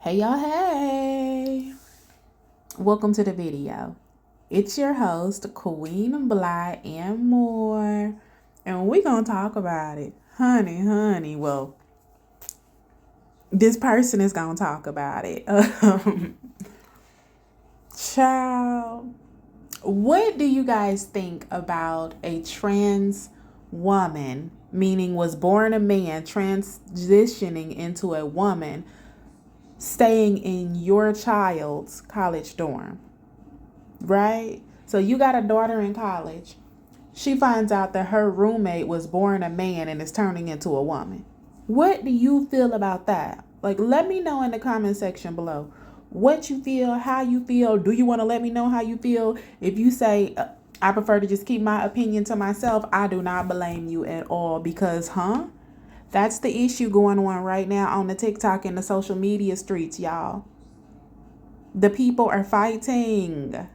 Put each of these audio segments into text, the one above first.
Hey y'all, hey! Welcome to the video. It's your host, Queen Bly and more. And we gonna talk about it. Honey. Well, this person is gonna talk about it. Child, what do you guys think about a trans woman, meaning was born a man, transitioning into a woman, staying in your child's college dorm? Right? So you got a daughter in college. She finds out that her roommate was born a man and is turning into a woman. What do you feel about that? Like, let me know in the comment section below what you feel, how you feel. Do you want to let me know how you feel? If you say, I prefer to just keep my opinion to myself, I do not blame you at all because, that's the issue going on right now on the TikTok and the social media streets, y'all. The people are fighting.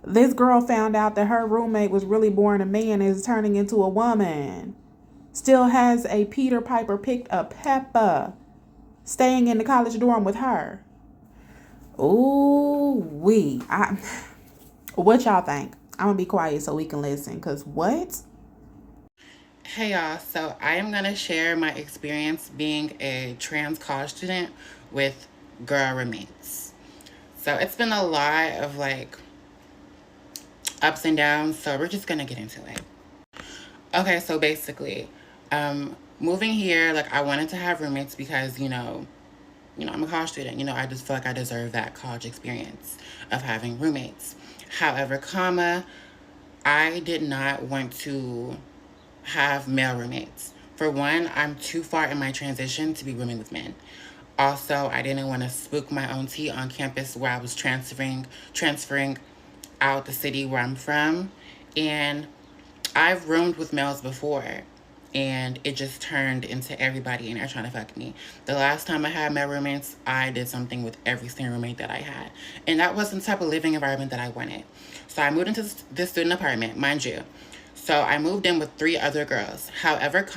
This girl found out that her roommate was really born a man and is turning into a woman. Still has a Peter Piper picked up Peppa staying in the college dorm with her. Ooh, what y'all think? I'm gonna be quiet so we can listen, cause what? Hey y'all, so I am going to share my experience being a trans college student with girl roommates. So it's been a lot of ups and downs, so we're just going to get into it. Okay, so basically, moving here, I wanted to have roommates because, I'm a college student. I just feel like I deserve that college experience of having roommates. However, I did not want to have male roommates. For one, I'm too far in my transition to be rooming with men. Also, I didn't want to spook my own tea on campus where I was transferring out the city where I'm from. And I've roomed with males before, and it just turned into everybody in there trying to fuck me. The last time I had male roommates, I did something with every single roommate that I had. And that wasn't the type of living environment that I wanted. So I moved into this student apartment, mind you. So I moved in with 3 other girls. However,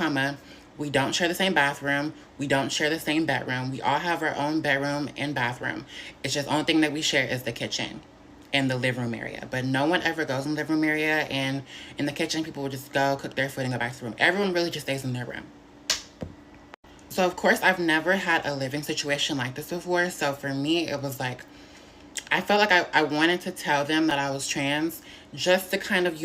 we don't share the same bathroom. We don't share the same bedroom. We all have our own bedroom and bathroom. It's just the only thing that we share is the kitchen and the living room area. But no one ever goes in the living room area, and in the kitchen, people will just go cook their food and go back to the room. Everyone really just stays in their room. So, of course, I've never had a living situation like this before. So, for me, it was I felt like I wanted to tell them that I was trans just to kind of,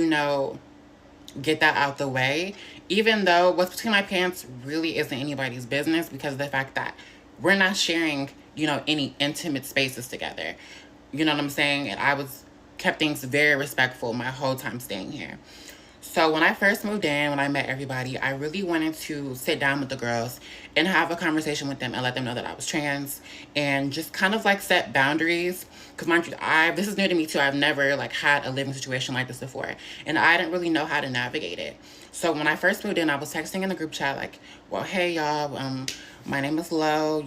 get that out the way, even though what's between my parents really isn't anybody's business because of the fact that we're not sharing, any intimate spaces together. You know what I'm saying? And I was kept things very respectful my whole time staying here. So when I first moved in, when I met everybody, I really wanted to sit down with the girls and have a conversation with them and let them know that I was trans and just kind of set boundaries. Because mind you, this is new to me too. I've never had a living situation like this before, and I didn't really know how to navigate it. So when I first moved in, I was texting in the group chat well, hey y'all, my name is Lo.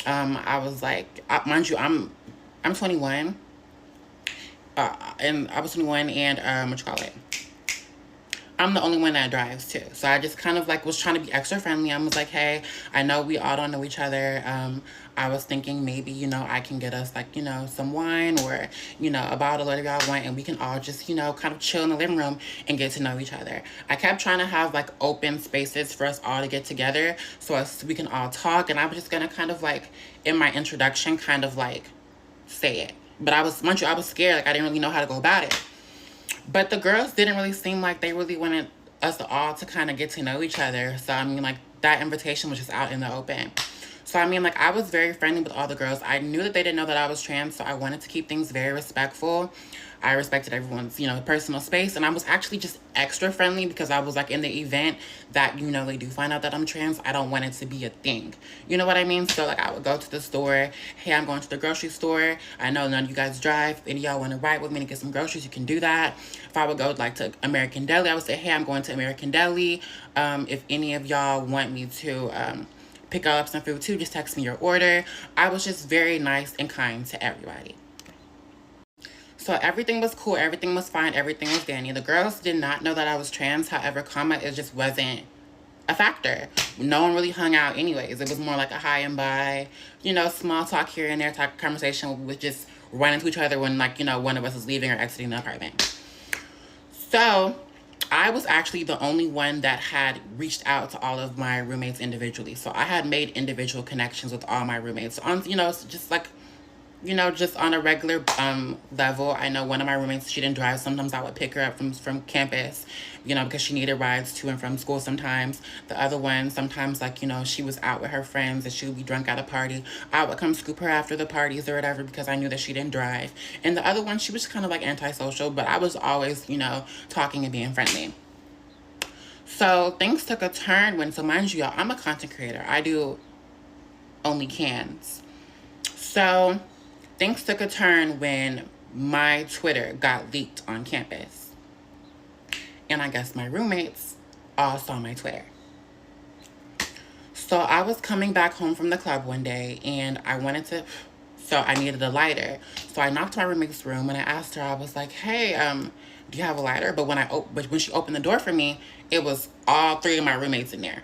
I was mind you, I'm 21, and I was 21, and what you call it? I'm the only one that drives too. So I just kind of was trying to be extra friendly. I was like, hey, I know we all don't know each other. I was thinking maybe, I can get us some wine or, a bottle, whatever y'all want. And we can all just, kind of chill in the living room and get to know each other. I kept trying to have open spaces for us all to get together so we can all talk. And I was just going to kind of in my introduction, kind of say it. But I was scared. I didn't really know how to go about it. But the girls didn't really seem like they really wanted us all to kind of get to know each other. So, that invitation was just out in the open. So, I was very friendly with all the girls. I knew that they didn't know that I was trans, so I wanted to keep things very respectful. I respected everyone's, personal space. And I was actually just extra friendly because I was in the event that, they do find out that I'm trans, I don't want it to be a thing. You know what I mean? So, I would go to the store. Hey, I'm going to the grocery store. I know none of you guys drive. If any of y'all want to ride with me to get some groceries, you can do that. If I would go to American Deli, I would say, hey, I'm going to American Deli. If any of y'all want me to pick up some food too, just text me your order. I was just very nice and kind to everybody. So everything was cool, everything was fine, everything was dandy. The girls did not know that I was trans. However, it just wasn't a factor. No one really hung out anyways. It was more like a hi and bye, small talk here and there type of conversation with just running to each other when, like, one of us is leaving or exiting the apartment. So I was actually the only one that had reached out to all of my roommates individually. So I had made individual connections with all my roommates on, just like, just on a regular level. I know one of my roommates, she didn't drive. Sometimes I would pick her up from campus, because she needed rides to and from school sometimes. The other one, sometimes, like, she was out with her friends and she would be drunk at a party. I would come scoop her after the parties or whatever because I knew that she didn't drive. And the other one, she was kind of like antisocial, but I was always, talking and being friendly. So things took a turn so mind you, y'all, I'm a content creator. I do only cans. So things took a turn when my Twitter got leaked on campus. And I guess my roommates all saw my Twitter. So I was coming back home from the club one day and I needed a lighter. So I knocked my roommate's room and I asked her, I was like, hey, do you have a lighter? But when she opened the door for me, it was all three of my roommates in there.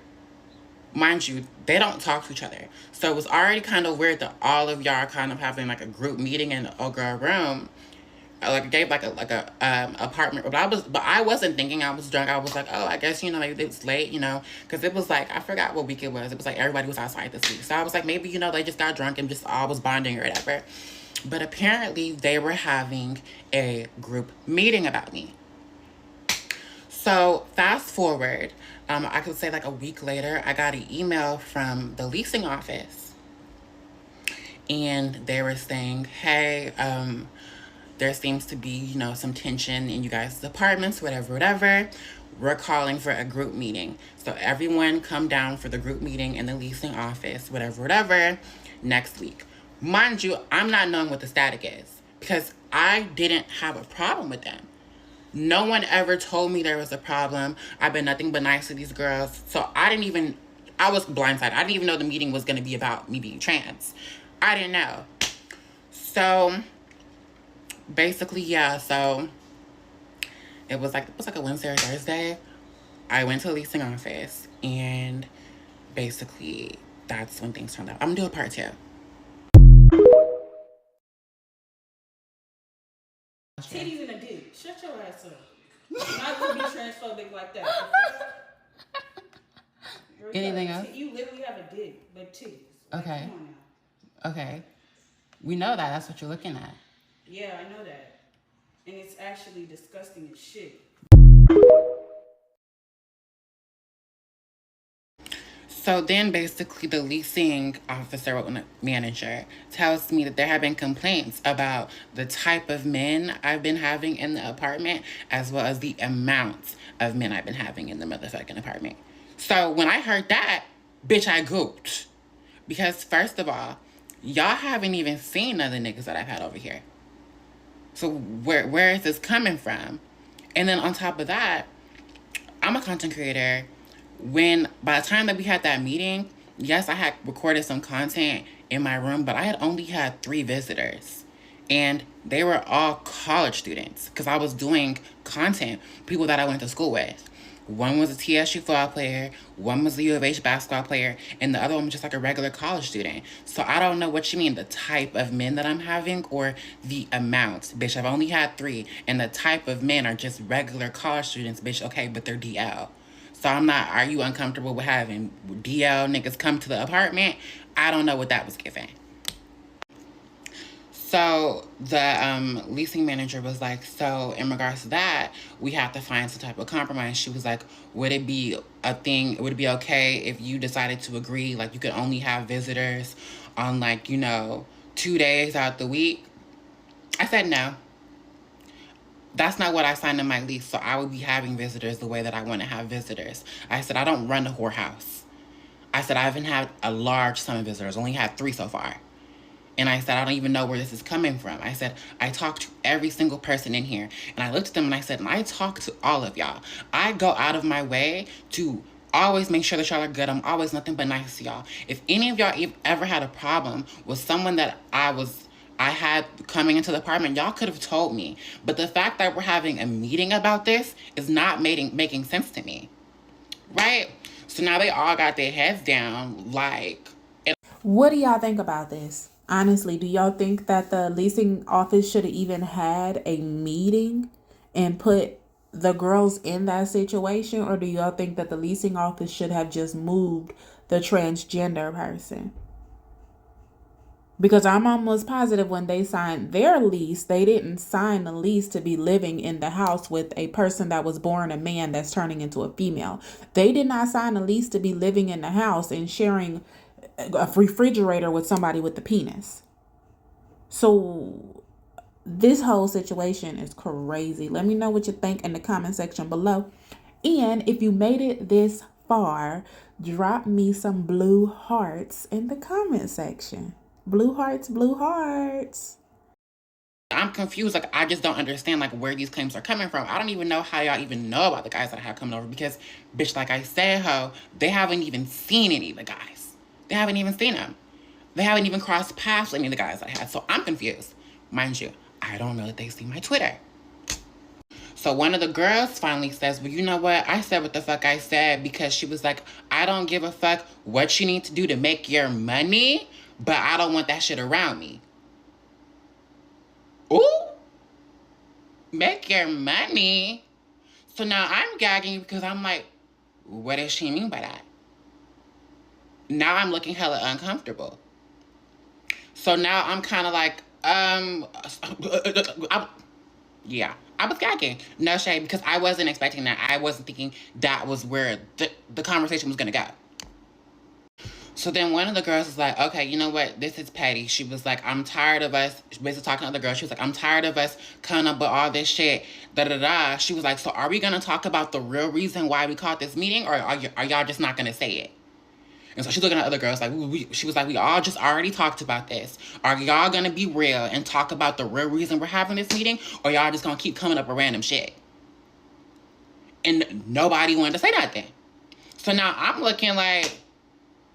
Mind you, they don't talk to each other. So it was already kind of weird that all of y'all are kind of having like a group meeting in a girl room. Like gave like a apartment, but I wasn't thinking. I was drunk. I was like, oh, I guess maybe it's late, because it was like I forgot what week it was. It was like everybody was outside this week, so I was like maybe they just got drunk and just all was bonding or whatever. But apparently they were having a group meeting about me. So fast forward, I could say like a week later, I got an email from the leasing office, and they were saying, hey, there seems to be, some tension in you guys' apartments, whatever. We're calling for a group meeting. So everyone come down for the group meeting in the leasing office, whatever, next week. Mind you, I'm not knowing what the static is because I didn't have a problem with them. No one ever told me there was a problem. I've been nothing but nice to these girls. So I was blindsided. I didn't even know the meeting was going to be about me being trans. I didn't know. So basically, yeah, so it was like a Wednesday or Thursday. I went to the leasing office and basically that's when things turned out. I'm gonna do a part 2. Titties in a dick. Shut your ass up. Not gonna be transphobic like that. Anything else? You literally have a dick, but titties. Okay. Come on now. Okay. We know that. That's what you're looking at. Yeah, I know that. And it's actually disgusting as shit. So then basically the leasing officer, manager, tells me that there have been complaints about the type of men I've been having in the apartment as well as the amount of men I've been having in the motherfucking apartment. So when I heard that, bitch, I gooped. Because first of all, y'all haven't even seen none of the niggas that I've had over here. So where is this coming from? And then on top of that, I'm a content creator. By the time that we had that meeting, yes, I had recorded some content in my room, but I had only had 3 visitors. And they were all college students because I was doing content, people that I went to school with. One was a TSU football player, one was a U of H basketball player, and the other one was just like a regular college student. So I don't know what you mean, the type of men that I'm having or the amount. Bitch, I've only had 3, and the type of men are just regular college students, bitch, okay, but they're DL. So are you uncomfortable with having DL niggas come to the apartment? I don't know what that was given. So the leasing manager was like, so in regards to that, we have to find some type of compromise. She was like, would it be okay if you decided to agree, like you could only have visitors on 2 days out the week? I said no. That's not what I signed in my lease, so I would be having visitors the way that I want to have visitors. I said, I don't run a whorehouse. I said, I haven't had a large sum of visitors, only had 3 so far. And I said, I don't even know where this is coming from. I said, I talked to every single person in here. And I looked at them and I said, and I talk to all of y'all. I go out of my way to always make sure that y'all are good. I'm always nothing but nice to y'all. If any of y'all ever had a problem with someone that I had coming into the apartment, y'all could have told me. But the fact that we're having a meeting about this is not making sense to me. Right? So now they all got their heads down, like. What do y'all think about this? Honestly, do y'all think that the leasing office should have even had a meeting and put the girls in that situation? Or do y'all think that the leasing office should have just moved the transgender person? Because I'm almost positive when they signed their lease, they didn't sign the lease to be living in the house with a person that was born a man that's turning into a female. They did not sign a lease to be living in the house and sharing a refrigerator with somebody with the penis. So this whole situation is crazy. Let me know what you think in the comment section below. And if you made it this far, drop me some blue hearts in the comment section. Blue hearts, blue hearts. I'm confused. Like, I just don't understand, like, where these claims are coming from. I don't even know how y'all even know about the guys that I have coming over because, bitch, like I said, they haven't even seen any of the guys. They haven't even seen them. They haven't even crossed paths with any of the guys I had. So I'm confused. Mind you, I don't know that they see my Twitter. So one of the girls finally says, well, you know what? I said what the fuck I said because she was like, I don't give a fuck what you need to do to make your money, but I don't want that shit around me. Ooh, make your money. So now I'm gagging because I'm like, what does she mean by that? Now I'm looking hella uncomfortable. So now I'm kind of like, yeah, I was gagging. No shade, because I wasn't expecting that. I wasn't thinking that was where the conversation was going to go. So then one of the girls was like, okay, you know what? This is petty. She was like, I'm tired of us, basically talking to other girls. She was like, I'm tired of us coming up with all this shit, da-da-da. She was like, so are we going to talk about the real reason why we called this meeting, or are y'all just not going to say it? And so she's looking at other girls like, she was like, we all just already talked about this. Are y'all going to be real and talk about the real reason we're having this meeting, or y'all just going to keep coming up with random shit? And nobody wanted to say nothing. So now I'm looking like,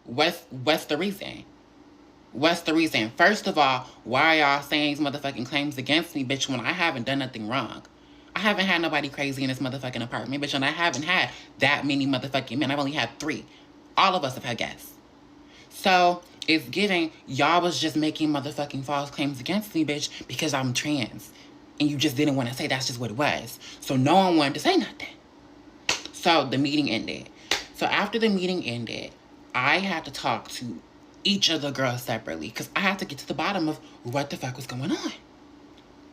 what's the reason? What's the reason? First of all, why are y'all saying these motherfucking claims against me, bitch, when I haven't done nothing wrong? I haven't had nobody crazy in this motherfucking apartment, bitch, and I haven't had that many motherfucking men. I've only had 3. All of us have had guests. So it's giving, y'all was just making motherfucking false claims against me, bitch, because I'm trans. And you just didn't want to say that's just what it was. So no one wanted to say nothing. So the meeting ended. So after the meeting ended, I had to talk to each of the girls separately because I had to get to the bottom of what the fuck was going on.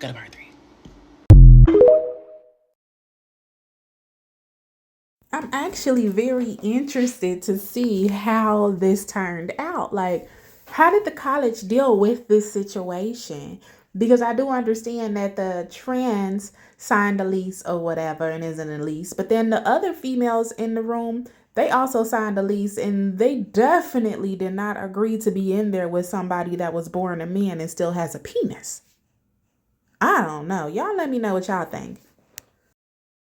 Go to part 3. I'm actually very interested to see how this turned out. Like, how did the college deal with this situation? Because I do understand that the trans signed a lease or whatever and is in a lease, but then the other females in the room, they also signed a lease and they definitely did not agree to be in there with somebody that was born a man and still has a penis. I don't know. Y'all let me know what y'all think.